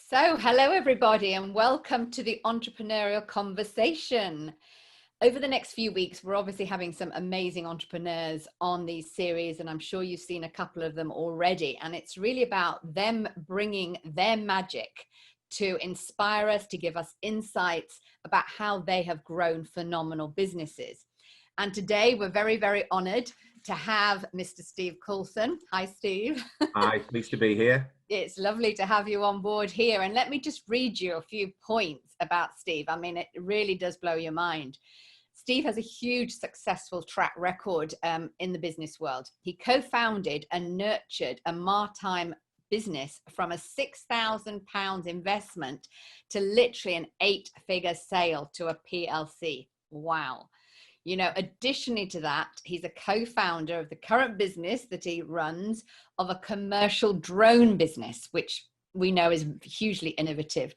So, hello everybody and welcome to the Entrepreneurial Conversation. Over the next few weeks, we're obviously having some amazing entrepreneurs on these series, and I'm sure you've seen a couple of them already. And it's really about them bringing their magic to inspire us, to give us insights about how they have grown phenomenal businesses. And today we're very, very honored to have Mr. Steve Coulson. Hi, Steve. Hi, pleased to be here. It's lovely to have you on board here. And let me just read you a few points about Steve. I mean, it really does blow your mind. Steve has a huge successful track record in the business world. He co-founded and nurtured a maritime business from a £6,000 investment to literally an 8-figure sale to a PLC. Wow. You know, additionally to that, he's a co-founder of the current business that he runs of a commercial drone business, which we know is hugely innovative,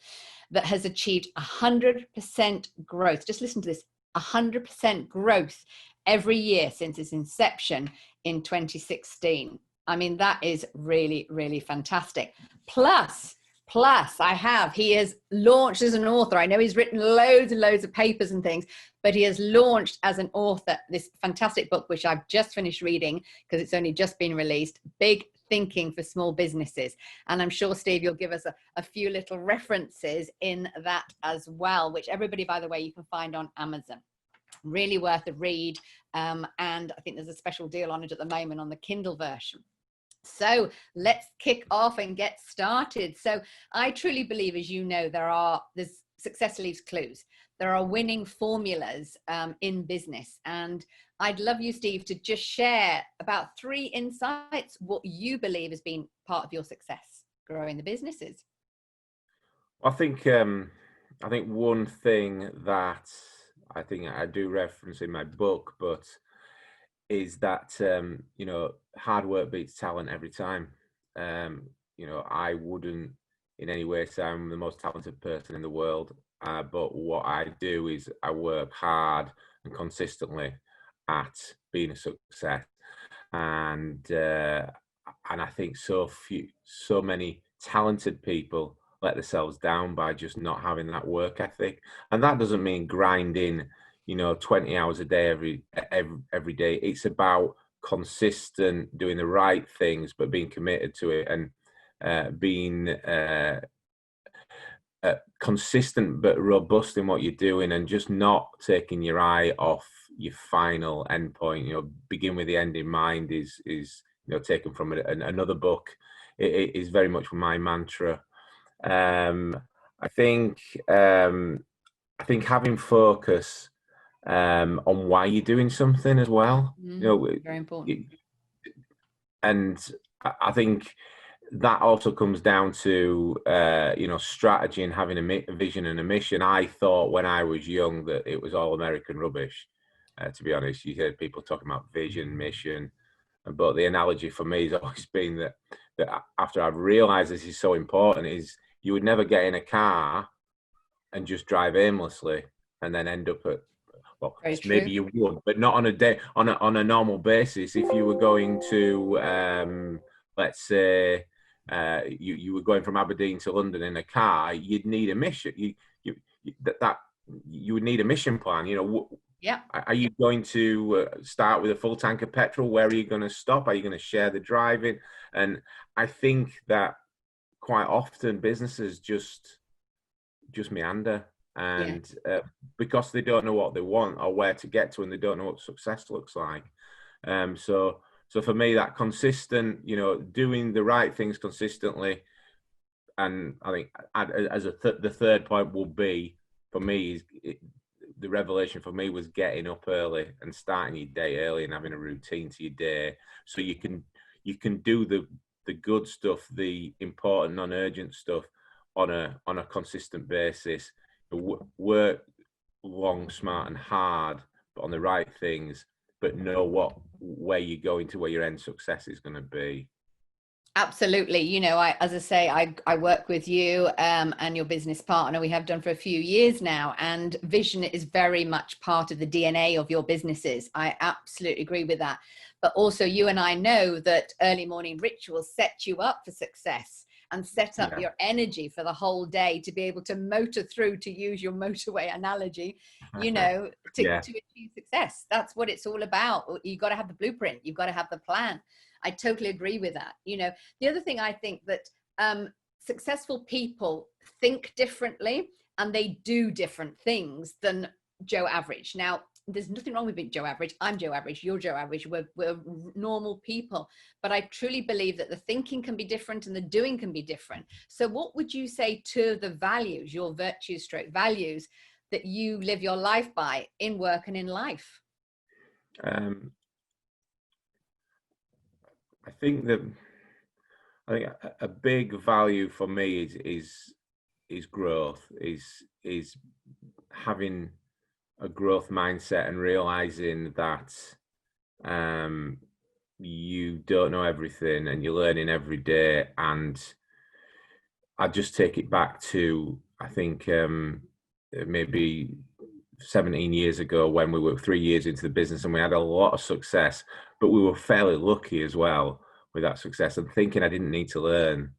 that has achieved 100% growth. Just listen to this, 100% growth every year since its inception in 2016. I mean, that is really, really fantastic. Plus, he has launched as an author. I know he's written loads and loads of papers and things, but he has launched as an author this fantastic book, which I've just finished reading because it's only just been released, Big Thinking for Small Businesses. And I'm sure, Steve, you'll give us a few little references in that as well, which everybody, by the way, you can find on Amazon. Really worth a read. And I think there's a special deal on it at the moment on the Kindle version. So let's kick off and get started. So I truly believe, as you know, there's success leaves clues. There are winning formulas in business. And I'd love you, Steve, to just share about 3 insights, what you believe has been part of your success growing the businesses. I think one thing that I think I do reference in my book, but is that, hard work beats talent every time. I wouldn't in any way say I'm the most talented person in the world, but what I do is I work hard and consistently at being a success. And I think so many talented people let themselves down by just not having that work ethic. And that doesn't mean grinding 20 hours a day every day. It's about consistent doing the right things, but being committed to it, and being consistent but robust in what you're doing, and just not taking your eye off your final end point. Begin with the end in mind is taken from another book. It is very much my mantra. I think having focus on why you're doing something as well. Very important. And I think that also comes down to strategy and having a vision and a mission. I thought when I was young that it was all American rubbish. To be honest, you heard people talking about vision, mission, but the analogy for me has always been that after I've realised this is so important, is you would never get in a car and just drive aimlessly and then end up at, well, maybe you would, but not on a day, on a normal basis. If you were going to, let's say, you were going from Aberdeen to London in a car, you'd need a mission. You would need a mission plan. Yeah. Are you going to start with a full tank of petrol? Where are you going to stop? Are you going to share the driving? And I think that quite often businesses just meander. And because they don't know what they want or where to get to, and they don't know what success looks like. So for me, that consistent, doing the right things consistently. And I think as the third point will be, for me, the revelation for me was getting up early and starting your day early and having a routine to your day, so you can do the good stuff, the important, non-urgent stuff on a consistent basis. Work long, smart and hard, but on the right things, but know where you're going to, where your end success is going to be. Absolutely. As I say, I work with you and your business partner. We have done for a few years now, and vision is very much part of the DNA of your businesses. I absolutely agree with that. But also, you and I know that early morning rituals set you up for success. and set up Yeah. your energy for the whole day to be able to motor through, to use your motorway analogy, you know, to Yeah. achieve success. That's what it's all about. You've got to have the blueprint. You've got to have the plan. I totally agree with that. You know, the other thing I think that successful people think differently and they do different things than Joe Average. Now, there's nothing wrong with being Joe Average. I'm Joe Average. You're Joe Average. We're normal people. But I truly believe that the thinking can be different and the doing can be different. So what would you say to the values, your virtues stroke values, that you live your life by in work and in life? I think a big value for me is growth, is having a growth mindset and realizing that you don't know everything and you're learning every day. And I just take it back to, I think, maybe 17 years ago when we were 3 years into the business and we had a lot of success, but we were fairly lucky as well with that success and thinking I didn't need to learn.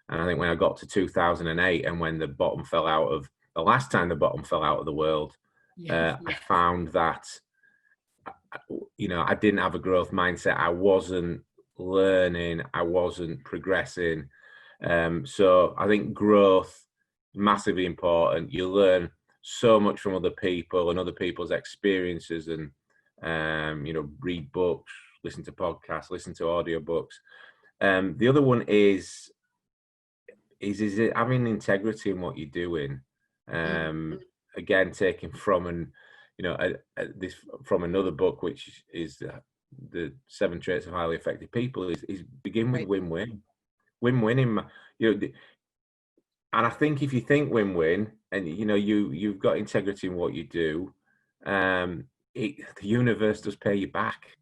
And I think when I got to 2008 and when the bottom fell out of the last time the bottom fell out of the world, Yes, I yes. found that, you know, I didn't have a growth mindset. I wasn't learning. I wasn't progressing. So I think growth is massively important. You learn so much from other people and other people's experiences, and you know, read books, listen to podcasts, listen to audiobooks. The other one is it having integrity in what you're doing. Again, taken from this from another book, which is the 7 Traits of Highly Effective People, is begin with Great. win-win. Win-win in, you know, and I think if you think win-win and you know you've got integrity in what you do, the universe does pay you back.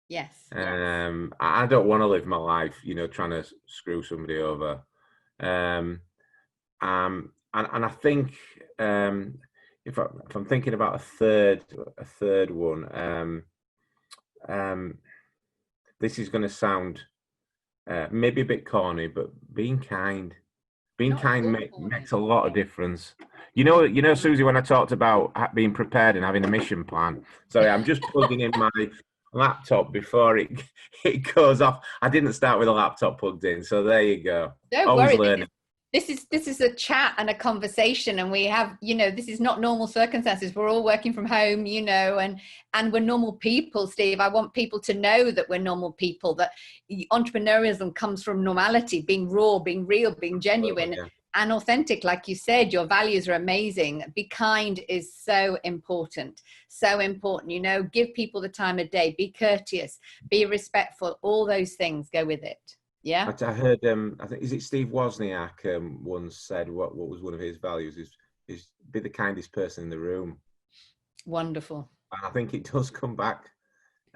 Yes. I don't want to live my life, you know, trying to screw somebody over. And I think if I'm thinking about a third one, this is going to sound maybe a bit corny, but being kind. Being Not at kind all corny. makes a lot of difference. You know, Susie, when I talked about being prepared and having a mission plan. Sorry, I'm just plugging in my laptop before it goes off. I didn't start with a laptop plugged in, so there you go. Don't Always worry. learning. This is a chat and a conversation, and we have, you know, this is not normal circumstances. We're all working from home, you know, and we're normal people, Steve. I want people to know that we're normal people, that entrepreneurism comes from normality, being raw, being real, being genuine, Yeah. and authentic. Like you said, your values are amazing. Be kind is so important. So important, you know, give people the time of day, be courteous, be respectful, all those things go with it. Yeah. I heard I think is it Steve Wozniak once said what was one of his values is be the kindest person in the room. Wonderful. And I think it does come back.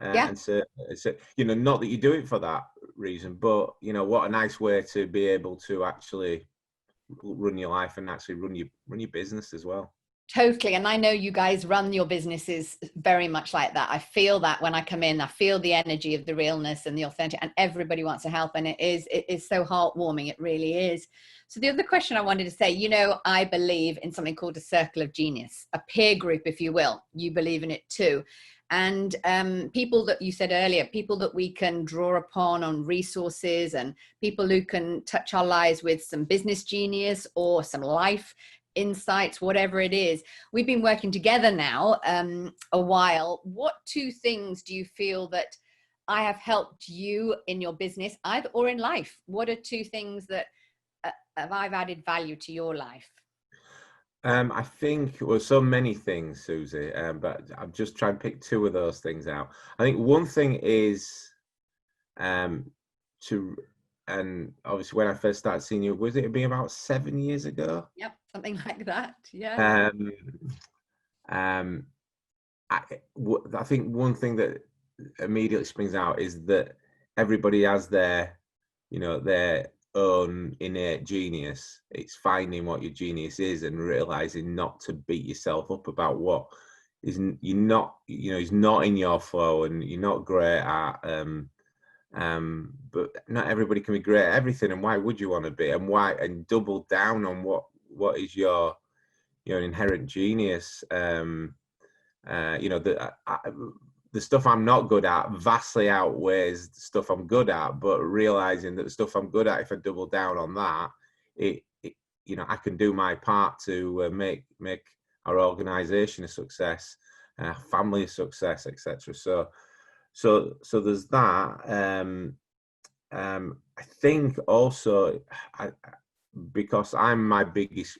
Yeah. And so, you know, not that you do it for that reason, but you know, what a nice way to be able to actually run your life and actually run your business as well. Totally. And I know you guys run your businesses very much like that. I feel that when I come in, I feel the energy of the realness and the authentic, and everybody wants to help. And it is so heartwarming. It really is. So the other question I wanted to say, you know, I believe in something called a circle of genius, a peer group, if you will. You believe in it too. And people that you said earlier, people that we can draw upon on resources, and people who can touch our lives with some business genius or some life insights, whatever it is. We've been working together now a while. What 2 things do you feel that I have helped you in your business, either or in life? What are 2 things that I've added value to your life? I think so many things, Susie, but I'm just trying to pick 2 of those things out. I think one thing is and obviously when I first started seeing you, was it being about 7 years ago? Yep, something like that. Yeah. I think one thing that immediately springs out is that everybody has their, you know, their own innate genius. It's finding what your genius is and realizing not to beat yourself up about what is not in your flow and you're not great at. But not everybody can be great at everything. And why would you want to be? And double down on what is your inherent genius. The stuff I'm not good at vastly outweighs the stuff I'm good at, but realizing that the stuff I'm good at, if I double down on that, I can do my part to make our organization a success, family a success, etc. So there's that. I think also, because I'm my biggest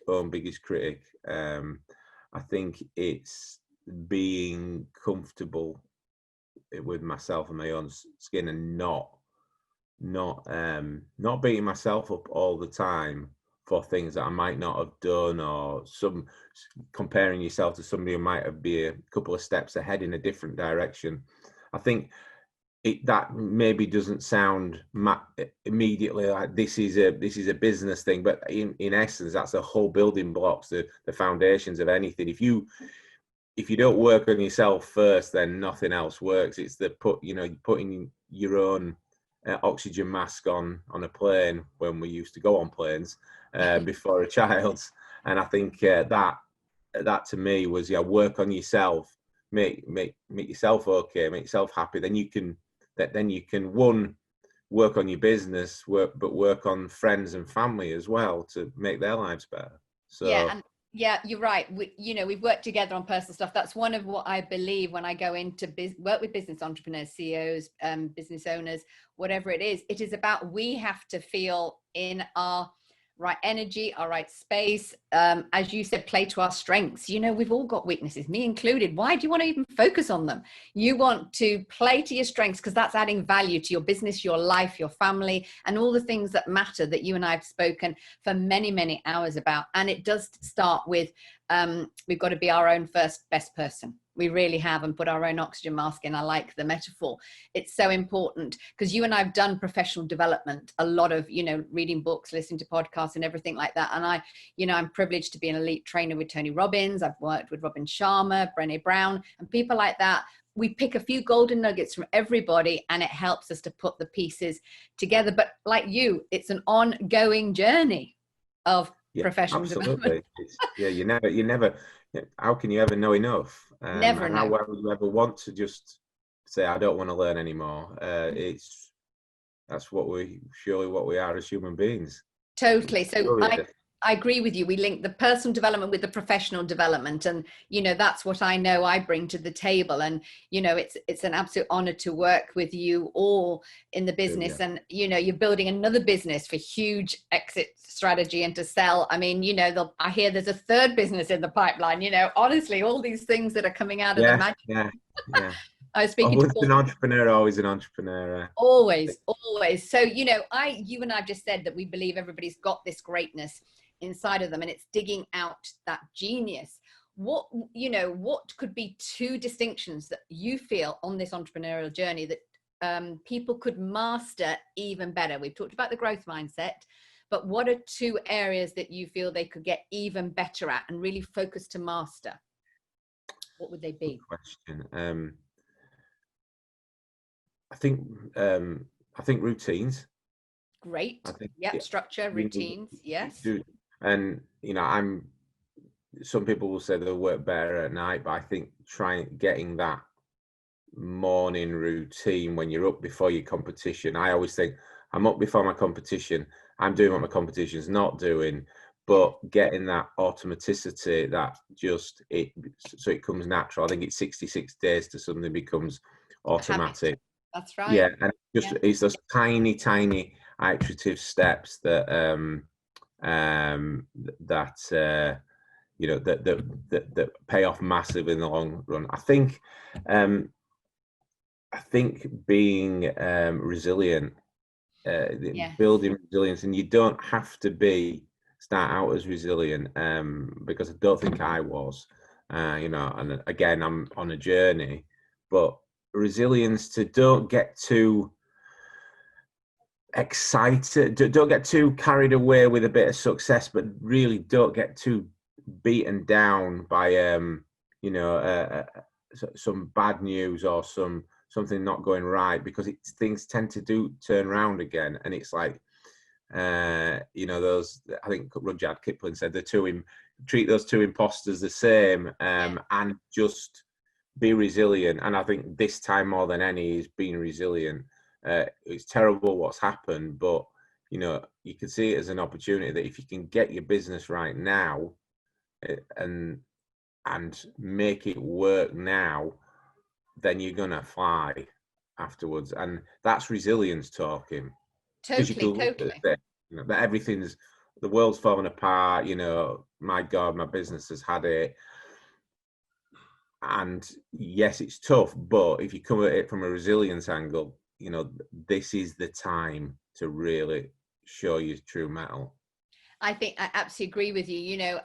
critic, I think it's being comfortable with myself and my own skin, and not beating myself up all the time for things that I might not have done, or comparing yourself to somebody who might be a couple of steps ahead in a different direction. I think that maybe doesn't sound immediately like this is a business thing, but in essence, that's the whole building blocks, the foundations of anything. If you don't work on yourself first, then nothing else works. It's putting your own oxygen mask on a plane, when we used to go on planes, before a child's. And I think that to me was, work on yourself, make yourself okay, make yourself happy. Then you can work on your business, but work on friends and family as well to make their lives better. So yeah, you're right. We've worked together on personal stuff. That's one of what I believe when I go into work with business entrepreneurs, CEOs, business owners, whatever it is. It is about, we have to feel in our right energy, our right space. As you said, play to our strengths. We've all got weaknesses, me included. Why do you want to even focus on them? You want to play to your strengths, because that's adding value to your business, your life, your family, and all the things that matter that you and I have spoken for many, many hours about. And it does start with, we've got to be our own first best person. We really have, and put our own oxygen mask in. I like the metaphor. It's so important, because you and I have done professional development, a lot of, reading books, listening to podcasts and everything like that. And I'm privileged to be an elite trainer with Tony Robbins. I've worked with Robin Sharma, Brené Brown, and people like that. We pick a few golden nuggets from everybody, and it helps us to put the pieces together. But like you, it's an ongoing journey of professional development. You never, how can you ever know enough? Never know. How would you ever want to just say, I don't want to learn anymore? That's what we are as human beings. Totally. So I agree with you. We link the personal development with the professional development, and that's what I know I bring to the table. And it's an absolute honor to work with you all in the business. And you're building another business for huge exit strategy and to sell. I mean, I hear there's a third business in the pipeline. Honestly, all these things that are coming out of the magic. Yeah. I was speaking to an entrepreneur, always an entrepreneur. Always. So, you and I just said that we believe everybody's got this greatness inside of them, and it's digging out that genius. What could be two distinctions that you feel on this entrepreneurial journey that people could master even better? We've talked about the growth mindset, but what are two areas that you feel they could get even better at and really focus to master? What would they be? Good question. I think routines. Great. Structure, routines. Yes. And some people will say they'll work better at night, but I think getting that morning routine when you're up before your competition. I always think, I'm up before my competition. I'm doing what my competition's not doing, but getting that automaticity, so it comes natural. I think it's 66 days to something becomes automatic. That's right. Yeah, and it's those tiny iterative steps that that pay off massively in the long run. I think being resilient, building resilience, and you don't have to start out as resilient, because I don't think I was, and again, I'm on a journey, but resilience to don't get too excited, don't get too carried away with a bit of success, but really don't get too beaten down by some bad news or some something not going right, because things tend to turn around again. And it's like, those, I think Rudyard Kipling said, treat those two imposters the same, and just be resilient. And I think this time more than any is being resilient. It's terrible what's happened, but you can see it as an opportunity that if you can get your business right now, and make it work now, then you're gonna fly afterwards. And that's resilience talking. Totally. That the world's falling apart. My God, my business has had it. And yes, it's tough, but if you come at it from a resilience angle, this is the time to really show your true mettle. I think I absolutely agree with you.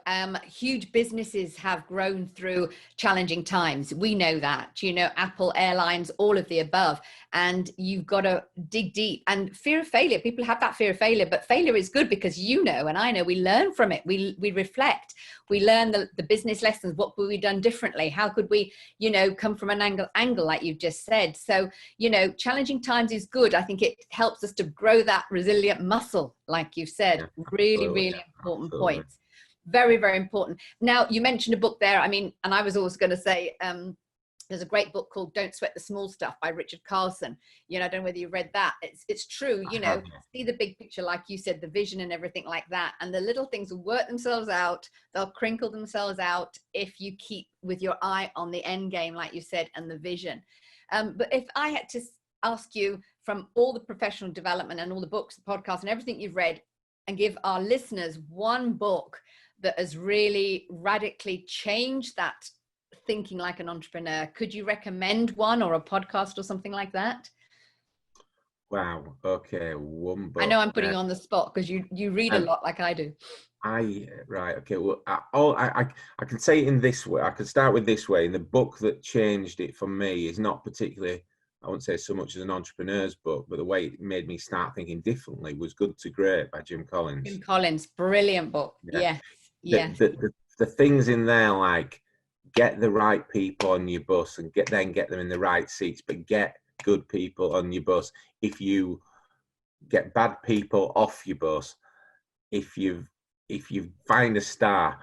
Huge businesses have grown through challenging times. We know that, Apple, airlines, all of the above. And you've got to dig deep. And fear of failure, people have that fear of failure, but failure is good because and I know we learn from it. We reflect, we learn the business lessons. What would we done differently? How could we, come from an angle like you've just said? So, challenging times is good. I think it helps us to grow that resilient muscle, like you said. Really important points. Very, very important. Now, you mentioned a book there. And I was always going to say, there's a great book called Don't Sweat the Small Stuff by Richard Coulson. I don't know whether you read that. It's true, see the big picture, like you said, the vision and everything like that. And the little things will work themselves out. They'll crinkle themselves out if you keep with your eye on the end game, like you said, and the vision. But if I had to ask you, from all the professional development and all the books, the podcasts and everything you've read, and give our listeners one book that has really radically changed that thinking like an entrepreneur, could you recommend one, or a podcast or something like that? Wow. Okay. One book. I know I'm putting you on the spot because you read a lot like I do. Right. Okay. Well, I can say it in this way. I can start with this way. And the book that changed it for me is not particularly, I wouldn't say so much as an entrepreneur's book, but the way it made me start thinking differently was Good to Great by Jim Collins. Jim Collins, brilliant book. Yes. The things in there, like, get the right people on your bus and get them in the right seats, but get good people on your bus. If you get bad people off your bus, if you find a star,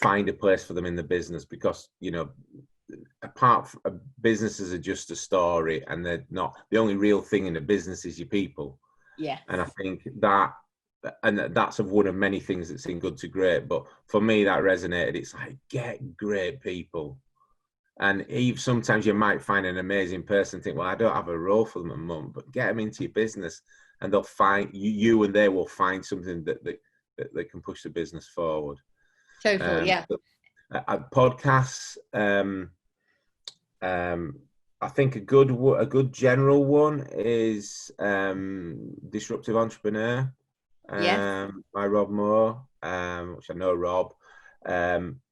find a place for them in the business, because apart from businesses are just a story, and they're not the only real thing in a business is your people. Yeah. And I think that's of one of many things that's in Good to Great, but for me that resonated. It's like, get great people. And even sometimes you might find an amazing person and think, well, I don't have a role for them at the moment, but get them into your business and they'll find you and they will find something that they can push the business forward. Totally. Podcasts, I think a good general one is Disruptive Entrepreneur, by Rob Moore, which I know Rob.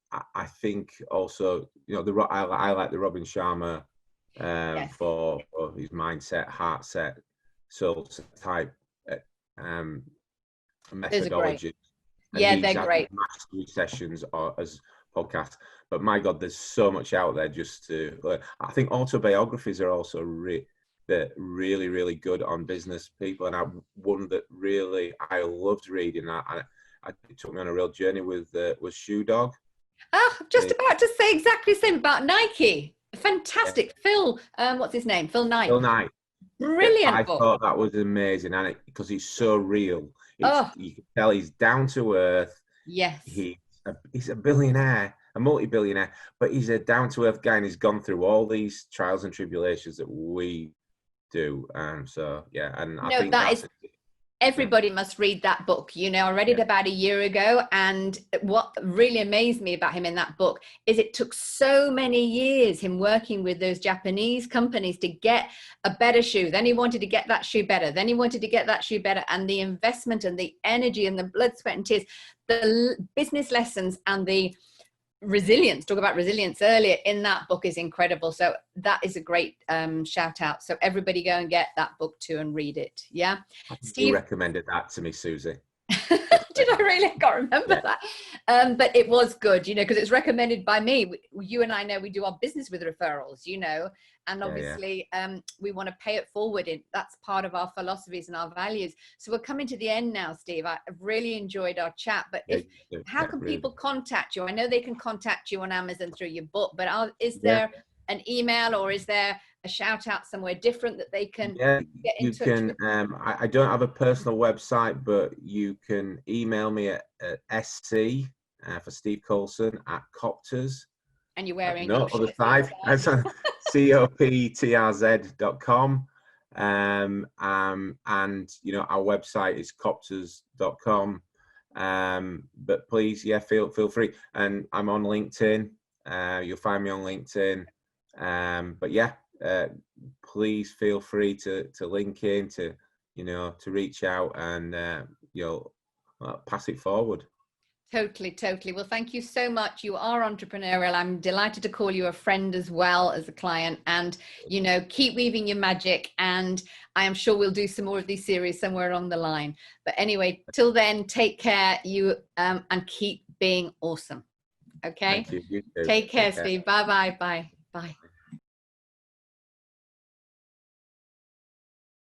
I think also, I like the Robin Sharma for his mindset, heart set, soul type methodology. They're great. Mastery sessions as podcasts. But my God, there's so much out there just to. I think autobiographies are also really, really good on business people. And one that really I loved reading. It took me on a real journey was Shoe Dog. Oh, just about to say exactly the same about Nike. Fantastic. Phil, what's his name? Phil Knight. Brilliant. I thought that was amazing, and because he's so real. You can tell he's down to earth. Yes. He's a billionaire, a multi-billionaire, but he's a down to earth guy, and he's gone through all these trials and tribulations that we do. And I think that is. Everybody must read that book. I read it about a year ago, and what really amazed me about him in that book is it took so many years, him working with those Japanese companies to get a better shoe. Then he wanted to get that shoe better. Then he wanted to get that shoe better. And the investment and the energy and the blood, sweat and tears, the business lessons and the resilience, talk about resilience earlier in that book is incredible. So that is a great shout out. So everybody go and get that book too and read it. Yeah. Steve recommended that to me, Susie. Did I really? I can't remember that. But it was good, you know, because it's recommended by me. You and I know we do our business with referrals, you know, and obviously we want to pay it forward. That's part of our philosophies and our values. So we're coming to the end now, Steve. I've really enjoyed our chat, but how can people contact you? I know they can contact you on Amazon through your book, but is there an email, or is there a shout out somewhere different that they can get in touch with? I don't have a personal website, but you can email me at SC for Steve Coulson at Copters. And you're wearing no other side. That's on coptrz.com. And you know, our website is copters.com. But please, feel free. And I'm on LinkedIn. You'll find me on LinkedIn. But please feel free to link in, to, you know, to reach out, and you'll pass it forward. Totally. Well, thank you so much. You are entrepreneurial. I'm delighted to call you a friend as well as a client, and, you know, keep weaving your magic, and I am sure we'll do some more of these series somewhere along the line. But anyway, till then, take care, and keep being awesome. Okay. Thank you. You too. Take care, Steve. Bye.